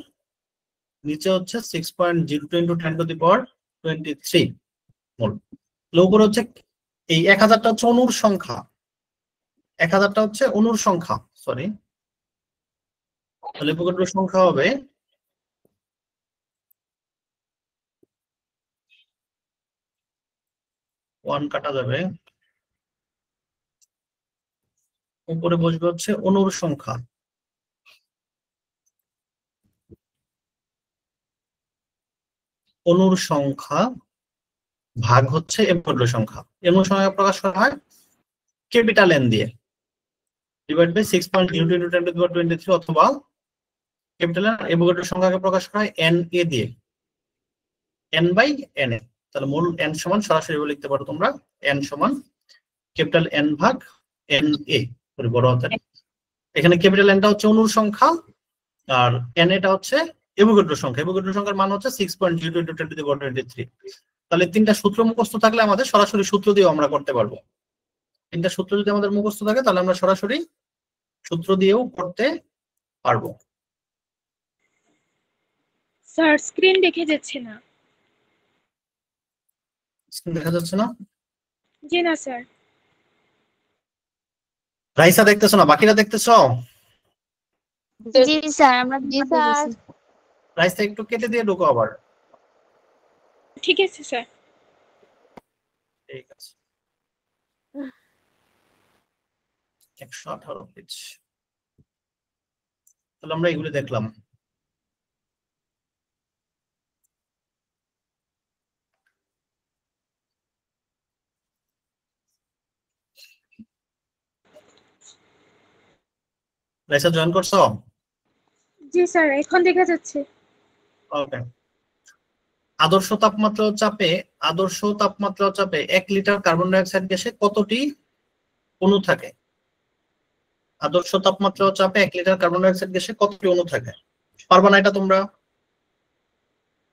S1: নিচে হচ্ছে 6.02 × 10⁻23 মোল। উপরে হচ্ছে এই 1000টা হচ্ছে অণুর সংখ্যা, 1000টা হচ্ছে অণুর সংখ্যা, সরি। তাহলে এভোগাড্রোর সংখ্যা হবে ওয়ান কাটা যাবে, উপরে বসবে হচ্ছে অণুর সংখ্যা, অণুর সংখ্যা ভাগ হচ্ছে এভোগাড্রো সংখ্যা। অণুর সংখ্যা প্রকাশ করা হয় ক্যাপিটাল এন দিয়ে, ডিভাইড বাই 6.02 × 10⁻23, অথবা ক্যাপিটাল এন এভোগাড্রো সংখ্যাকে প্রকাশ করা হয় এন এ দিয়ে, এন বাই এন এ। তাহলে মূল এন সমান সরাসরি লিখতে পারো তোমরা, এন সমান ক্যাপিটাল এন ভাগ এন এ, বড় হাতের। এখানে ক্যাপিটাল এনটা হচ্ছে অণুর সংখ্যা, আর এন এটা হচ্ছে এভোগাড্রো সংখ্যা। এভোগাড্রো সংখ্যার মান হচ্ছে 6.02 × 10⁻23। তাহলে তিনটা সূত্র মুখস্থ থাকলে আমাদের সরাসরি সূত্র দিয়েও আমরা করতে পারবো। তিনটা সূত্র যদি আমাদের মুখস্থ থাকে তাহলে আমরা সরাসরি সূত্র দিয়েও করতে পারবো।
S2: স্যার স্ক্রিন দেখে যাচ্ছে না।
S1: স্ক্রিন দেখা যাচ্ছে না?
S2: জি না স্যার।
S1: রাইসা দেখতেছো না, বাকিরা দেখতেছো?
S2: জি স্যার, আমরা
S4: জি স্যার।
S1: রাইসা একটু কেটে দিয়ে ঢুকো আবার।
S2: ঠিক আছে স্যার।
S1: ঠিক আছে, 118 পেজ। তাহলে আমরা এগুলো দেখলাম। রাইসা জয়েন করছো?
S2: জি স্যার, এখন দেখা যাচ্ছে।
S1: ওকে, আদর্শ তাপমাত্রা ও চাপে 1 লিটার কার্বন ডাই অক্সাইড গ্যাসে কতটি অণু থাকে? আদর্শ তাপমাত্রা ও চাপে 1 লিটার কার্বন ডাই অক্সাইড গ্যাসে কতটি অণু থাকে? পারবা না এটা তোমরা?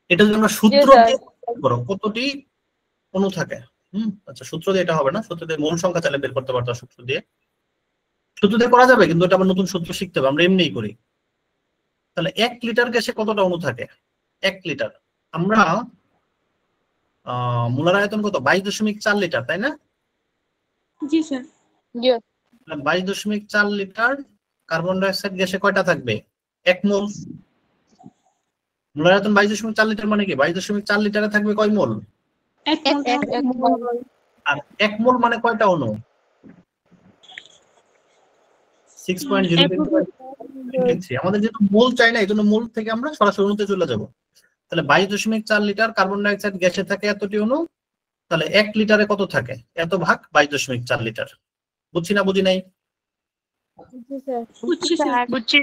S1: এটা যদি আমরা সূত্র
S3: স্যার।
S1: দিয়ে করো কতটি অণু থাকে? আচ্ছা, সূত্র দিয়ে এটা হবে না, সূত্র দিয়ে মোল সংখ্যা চাইলে বের করতে পারতো। সূত্র দিয়ে করা যাবে, কিন্তু এটা আবার নতুন সূত্র শিখতে হবে, আমরা এমনিই করি। তাহলে 1 লিটার গ্যাসে কতটা অণু থাকে? 1 লিটার আমরা মোলার আয়তন কত? 22.4 লিটার, তাই না?
S2: জি স্যার।
S3: জি
S1: 22.4 লিটার কার্বন ডাই অক্সাইড গ্যাসে কয়টা থাকবে? 1 মোল। মোলার আয়তন 22.4 লিটার মানে কি? 22.4 লিটারে থাকবে কয় মোল?
S2: এক মোল।
S1: আর 1 মোল মানে কয়টা অণু? 6.033। আমাদের যেহেতু মোল চাই না, এই জন্য মোল থেকে আমরা সরাসরি অণুতে চলে যাব। তাহলে 22.4 লিটার কার্বন ডাই অক্সাইড গ্যাসে থাকে এতটি অণু, তাহলে 1 লিটারে কত থাকে? এত ভাগ 22.4 লিটার। বুঝছি না বুঝি নাই?
S2: বুঝছি স্যার।
S3: বুঝছি।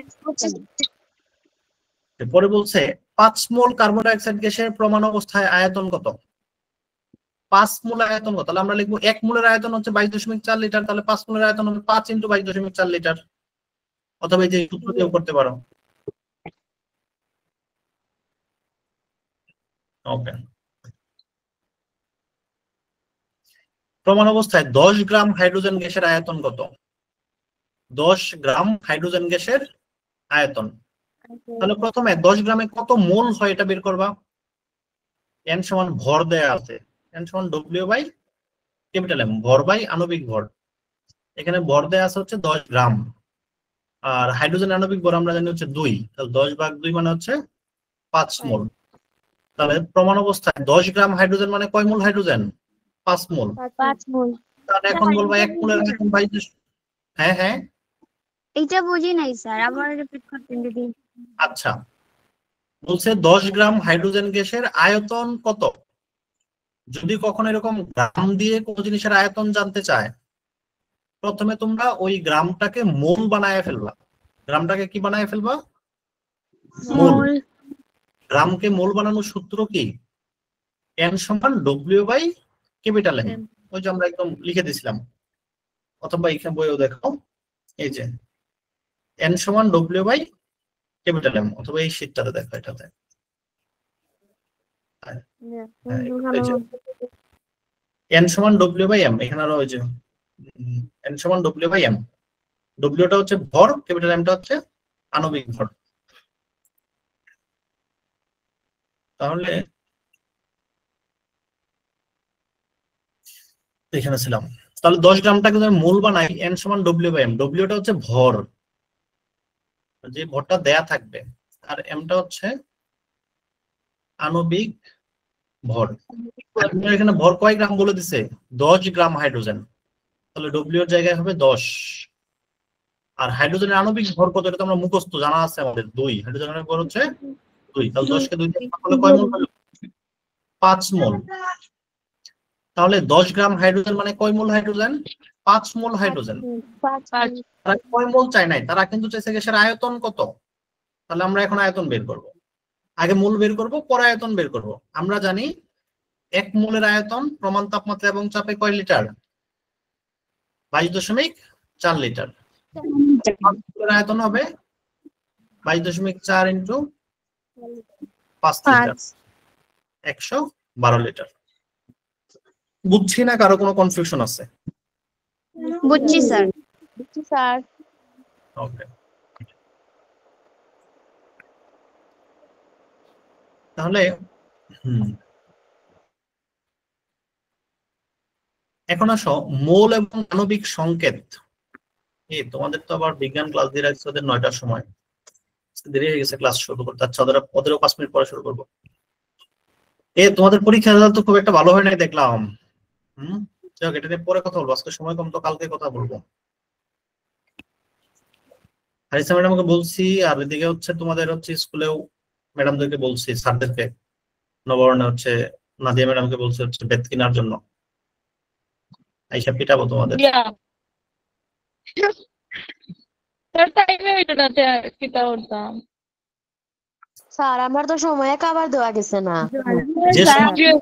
S1: পরে বলছে 5 মোল কার্বন ডাই অক্সাইড গ্যাসের প্রমাণ অবস্থায় আয়তন কত? 5 মোল আয়তন কত? তাহলে আমরা লিখবো 1 মোলের আয়তন হচ্ছে 22.4 লিটার, তাহলে 5 মোলের আয়তন হবে 5 × 22.4 লিটার। অথবা এই যে সূত্র দিয়েও করতে পারো। ওকে। প্রমাণ অবস্থায় 10 গ্রাম হাইড্রোজেন গ্যাসের আয়তন কত? 10 গ্রাম হাইড্রোজেন গ্যাসের আয়তন। তাহলে প্রথমে 10 গ্রামে কত মোল হয় এটা বের করবা। n সমান ভর দেয়া আছে, n সমান W/M, ভর বাই আণবিক ভর। এখানে ভর দেয়া আছে হচ্ছে 10 গ্রাম, আর হাইড্রোজেন আণবিক ভর আমরা জানি হচ্ছে 2, তাহলে 10/2 মানে হচ্ছে 5 মোল। তাহলে প্রমাণ অবস্থায় 10 গ্রাম হাইড্রোজেন মানে কয় মোল হাইড্রোজেন? 5 মোল।
S4: 5 মোল।
S1: তাহলে এখন বলবা 1 মোলের আয়তন 22। হ্যাঁ হ্যাঁ,
S4: এটা বুঝি নাই স্যার, আবার রিপিট করতেন দিদি।
S1: আচ্ছা, বলছে 10 গ্রাম হাইড্রোজেন গ্যাসের আয়তন কত। যদি কখনো এরকম গ্রাম দিয়ে কোনো জিনিসের আয়তন জানতে চায়, প্রথমে তোমরা ওই গ্রামটাকে মোল বানায় ফেলবা। গ্রামটাকে কি বানায় ফেলবা? মোল। গ্রামকে মোল বানানোর সূত্র কি? n সমান W/M। ওই যে আমরা একদম লিখে দিছিলাম, অথবা এখানে বইও দেখো, এই যে n সমান W/M, অথবা এই শীটটাতে দেখো, এটাতে n সমান W/M। এখানে আরো ওই যে n সমান W/M, ডব্লিউটা হচ্ছে ভর, ক্যাপিটাল এমটা হচ্ছে আণবিক ভর। তাহলে এখানে ছিলাম। তাহলে 10 গ্রামটাকে যদি মোল বানাই, n সমান W/M, ডব্লিউটা হচ্ছে ভর, যে ভরটা দেয়া থাকবে, আর এমটা হচ্ছে আণবিক ভর। এখানে ভর কয় গ্রাম বলে দিছে? 10 গ্রাম হাইড্রোজেন, তাহলে ডব্লিউ এর জায়গায় হবে 10। আর হাইড্রোজেনের আণবিক ভর কত এটা তো আমরা মুখস্থ জানা আছে আমাদের, 2। হাইড্রোজেনের ভর হচ্ছে 2, তাহলে 10 কে 2 দিয়ে ভাগ করলে কয় মোল হলো? 5 মোল। তাহলে 10 গ্রাম হাইড্রোজেন মানে কয় মোল হাইড্রোজেন? 5 মোল হাইড্রোজেন। তারা কয় মোল চাই নাই, তারা কিন্তু চাইছে গ্যাসের আয়তন কত। তাহলে আমরা এখন আয়তন বের করব। আগে মোল বের করব, পরে আয়তন বের করব। আমরা জানি 1 মোলের আয়তন প্রমাণ তাপমাত্রা এবং চাপে কয় লিটার? 22.4 লিটার। আয়তন হবে 22.4 × 5 লিটার, 112 লিটার। বুঝছি না, কারো কোনো কনফিউশন আছে?
S4: বুঝছি স্যার।
S1: ওকে, তাহলে এখন আসো মোল এবং আণবিক সংকেত। তোমাদের তো আবার বিজ্ঞান ক্লাস দিয়ে রাখছে ওদের 9টার সময়, দেরি হয়ে গেছে ক্লাস শুরু করতে। আচ্ছা, ওদেরও 5 মিনিট পরে শুরু করবো। তোমাদের পরীক্ষা রেজাল্ট তো খুব একটা ভালো হয় নাই দেখলাম। যাক, এটা নিয়ে পরে কথা বলবো, আজকে সময় কম, তো কালকে কথা বলবো। হারিসা ম্যাডামকে বলছি, আর এদিকে হচ্ছে তোমাদের হচ্ছে স্কুলেও ম্যাডামদেরকে বলছি, স্যারদেরকে, নবরণে হচ্ছে নাদিয়া ম্যাডামকে বলছি হচ্ছে বেত কেনার জন্য। আইসা পিটাবো তোমাদের।
S3: টাইমে এটা কিতা করতাম।
S5: স্যার আমার তো সময় আবার দেওয়া গেছে না।
S1: যে
S3: স্যার
S1: সময়
S3: জিও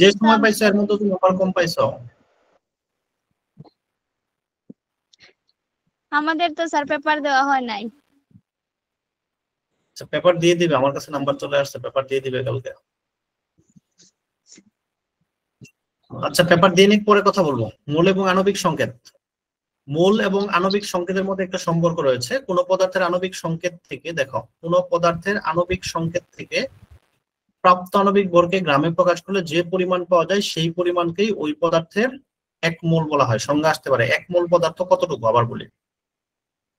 S1: যে সময় পাইছো এর মধ্যে তুমি আবার কম পাইছো।
S4: আমাদের তো স্যার পেপার দেওয়া হয় নাই।
S1: আচ্ছা পেপার দিয়ে দিবে, আমার কাছে নাম্বার চলে আসছে, পেপার দিয়ে দিবে কালকে। আচ্ছা পেপার দিয়ে নিয়ে পরে কথা বলবো। মূল এবং আণবিক সংকেত। মূল এবং আণবিক সংকেতের মধ্যে একটা সম্পর্ক রয়েছে। কোন পদার্থের আণবিক সংকেত থেকে, দেখো কোন পদার্থের আণবিক সংকেত থেকে প্রাপ্ত আণবিক ভরকে গ্রামে প্রকাশ করলে যে পরিমাণ পাওয়া যায় সেই পরিমাণকেই ওই পদার্থের এক মোল বলা হয়। সংজ্ঞা আসতে পারে এক মোল পদার্থ কতটুকু, আবার বলি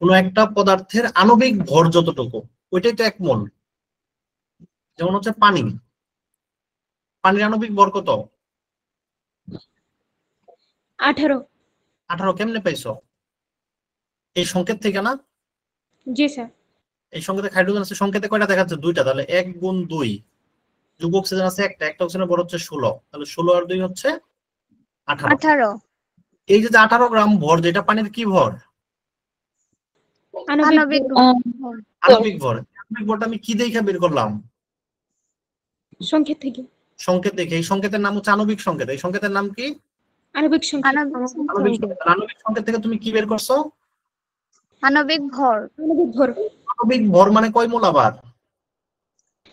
S1: কোন একটা পদার্থের আণবিক ভর যতটুকু ওইটাই তো এক মোল। যেমন হচ্ছে পানি, পানির আণবিক ভর কত?
S2: 18।
S1: 18। কেমনে পাইছো? এই সংকেত থেকে না?
S2: জি স্যার।
S1: এই সংকেতে হাইড্রোজেন আছে, সংকেতে কয়টা দেখাচ্ছে? 2টা, তাহলে 1 গুণ 2। যোগ অক্সিজেন আছে একটা অক্সিজেনের ভর হচ্ছে 16, তাহলে 16 আর 2 হচ্ছে 18।
S4: 18
S1: এই যে 18 গ্রাম ভর, যেটা পানির কি ভর?
S2: আণবিক
S4: আণবিক
S2: ভর।
S4: ভর।
S1: আণবিক ভর। আণবিক ভরটা আমি কি দেখে বের করলাম?
S2: সংখ্যা থেকে।
S1: সংকেত দেখে। এই সংকেতের নাম হচ্ছে আণবিক সংকেত। এই সংকেতের নাম কি?
S2: আণবিক সংখ্যা।
S4: আণবিক
S1: আণবিক সংকেত। আণবিক সংকেত থেকে তুমি কি বের করছো?
S4: আণবিক ভর
S2: আণবিক ভর
S1: আণবিক ভর মানে কয় মোল আবার?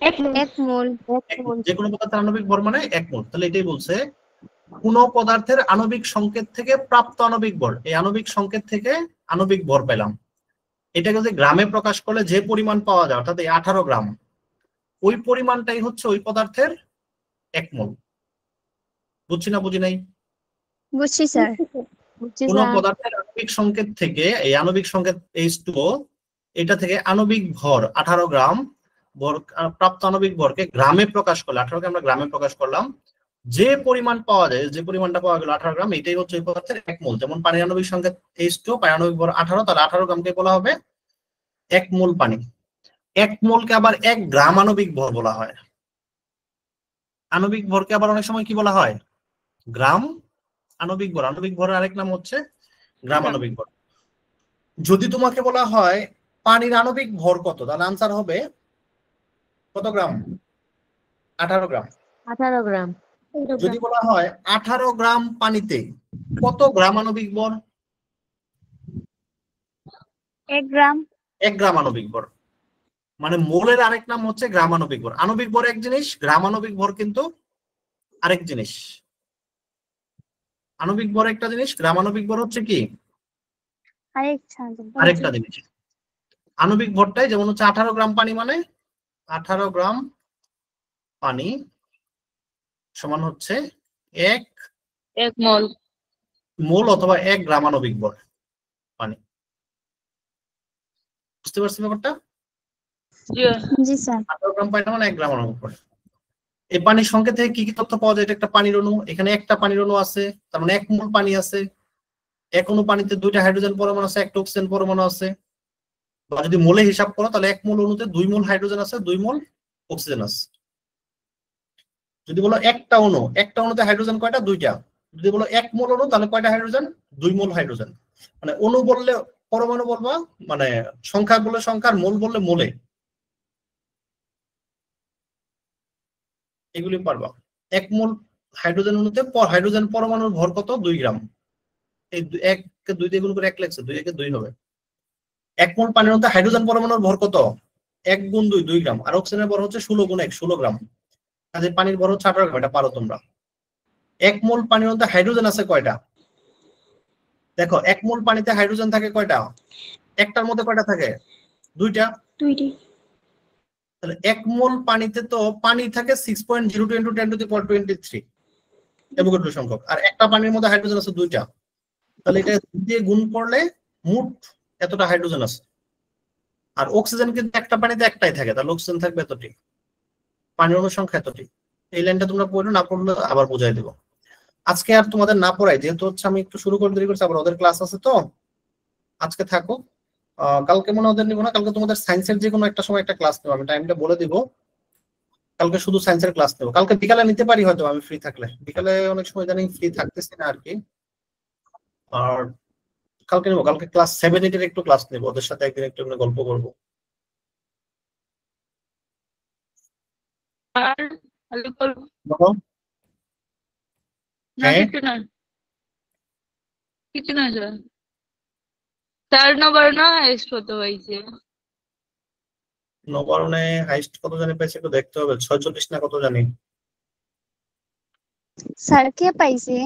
S2: 1 মোল।
S4: 1 মোল।
S1: এক মোল। যে কোনো পদার্থের আণবিক ভর মানে 1 মোল। তাহলে এটাই বলছে কোন পদার্থের আণবিক সংকেত থেকে প্রাপ্ত আণবিক ভর, এই আণবিক সংকেত থেকে আণবিক ভর পেলাম, এটাকে যদি গ্রামে প্রকাশ করলে যে পরিমাণ পাওয়া যায় অর্থাৎ এই 18 গ্রাম, ওই পরিমাণটাই হচ্ছে ওই পদার্থের 1 মোল। বুঝছি না বুঝি নাই?
S4: বুঝছি স্যার।
S5: বুঝছি
S1: কোন
S5: স্যার।
S1: পদার্থের আণবিক সংকেত থেকে, এই আণবিক সংকেত H2O, এটা থেকে আণবিক ভর 18 গ্রাম ভর, প্রাপ্ত আণবিক ভরকে গ্রামে প্রকাশ করলে, 18কে আমরা গ্রামে প্রকাশ করলাম, যে পরিমাণ পাওয়া যায়, যে পরিমাণটা পাওয়া গেল 18 গ্রাম, এটাই হচ্ছে ওই পদার্থের 1 মোল। যেমন পানির আণবিক সংকেত H2O, পানির আণবিক ভর 18, তাহলে 18 গ্রামকে বলা হবে 1 মোল পানি। 1 মোলকে আবার 1 গ্রাম আণবিক ভর বলা হয়। আণবিক ভরকে আবার অনেক সময় কি বলা হয়? গ্রাম আণবিক ভর। আণবিক ভরের আরেক নাম হচ্ছে গ্রাম আণবিক ভর। যদি তোমাকে বলা হয় পানির আণবিক ভর কত, তাহলে আনসার হবে কত গ্রাম? 18 গ্রাম।
S5: 18 গ্রাম।
S1: যদি বলা হয় 18 গ্রাম পানিতে কত গ্রাম আণবিক ভর?
S4: 1 গ্রাম।
S1: 1 গ্রাম আণবিক ভর। মানে মোলের আরেক নাম হচ্ছে গ্রাম আণবিক ভর। আণবিক ভর এক জিনিস, গ্রাম আণবিক ভর কিন্তু আরেক জিনিস। আণবিক ভর একটা জিনিস, গ্রাম আণবিক ভর হচ্ছে কি আরেকটা জিনিস। আণবিক ভরটাই যেমন হচ্ছে 18 গ্রাম পানি, মানে 18 গ্রাম পানি সমান হচ্ছে 1
S3: মোল।
S1: মোল অথবা 1 গ্রাম আণবিক ভর পানি। বুঝতে পারছি ব্যাপারটা?
S3: জিও
S4: জি স্যার।
S1: 18 গ্রাম পানি মানে 1 গ্রাম আণবিক ভর। এই পানির সংকেত থেকে কি কি তথ্য পাওয়া যায়? এটা একটা পানির অণু, এখানে একটা পানির অণু আছে, তার মানে 1 মোল পানি আছে। 1 অণু পানিতে 2টা হাইড্রোজেন পরমাণু আছে, 1টা অক্সিজেন পরমাণু আছে। বা যদি মোলে হিসাব করো তাহলে 1 মোল অণুতে 2 মোল হাইড্রোজেন আছে, 2 মোল অক্সিজেন আছে। যদি বলো একটা অণুতে হাইড্রোজেন কয়টা? 2টা। যদি বলো 1 মোল অণু, তাহলে কয়টা হাইড্রোজেন? 2 মোল হাইড্রোজেন। মানে অণু বললে পরমাণু বলবা, মানে সংখ্যা বললে সংখ্যা, আর মোল বললে মোলে, এগুলি পারবা। 1 মোল হাইড্রোজেন অণুতে হাইড্রোজেন পরমাণুর ভর কত? 2 গ্রাম। এই 1 কে 2 দিয়ে গুণ করে 1 লাগছে, 2 একে 2 হবে। 1 মোল পানির মধ্যে হাইড্রোজেন পরমাণুর ভর কত? 1 গুণ 2 2 গ্রাম। আর অক্সিজেনের ভর হচ্ছে 16 গুণ 1 16 গ্রাম। কাজে পানির ভর হচ্ছে 18 গ্রাম। এটা পারো তোমরা। 1 মোল পানির মধ্যে হাইড্রোজেন আছে কয়টা? দেখো 1 মোল পানিতে হাইড্রোজেন থাকে কয়টা? একটার মধ্যে কয়টা থাকে? 2টা।
S2: 2টি।
S1: তাহলে 1 মোল পানিতে তো পানি থাকে 6.02 × 10⁻23 অ্যাভোগাড্রো সংখ্যক, আর একটা পানির মধ্যে হাইড্রোজেন আছে 2টা। তাহলে এটা দিয়ে গুণ করলে মোট এতটা হাইড্রোজেন আছে। আর অক্সিজেন কিন্তু একটা পানিতে একটাই থাকে, তাহলে অক্সিজেন থাকবে এতটি, পানির অণুর সংখ্যা এতটি। এই লাইনটা তোমরা পড়ো, না পড়লে আবার বুঝাই দেবো। আজকে আর তোমাদের না পড়াই, যেহেতু হচ্ছে আমি একটু শুরু করে দেরি করছি, আবার ওদের ক্লাস আছে, তো আজকে থাকো। কালকে মনে ওদের নিবো না, কালকে তোমাদের সায়েন্সের যে কোনো একটা সময় একটা ক্লাস নেবো, আমি টাইমটা বলে দিব। কালকে শুধু সায়েন্সের ক্লাস নেবো। কালকে বিকালে নিতে পারি হয়তো, আমি ফ্রি থাকলে। বিকালে অনেক সময় জানি ফ্রি থাকতেছি না আর কি। আর কালকে নেবো, কালকে ক্লাস 7 8 এর একটু ক্লাস নেবো, ওদের সাথে একদিন একটু গল্প করবো।
S3: আর খালি করবো
S1: বলো।
S3: না
S1: হ্যাঁ
S3: কিছু না কিছু না স্যার চার নম্বর না হাইস্ট হতে হয়েছে
S1: নবারণে হাইস্ট কত জানি পাইছে একটু দেখতে হবে, 46 না কত জানি।
S4: স্যার কে পাইছে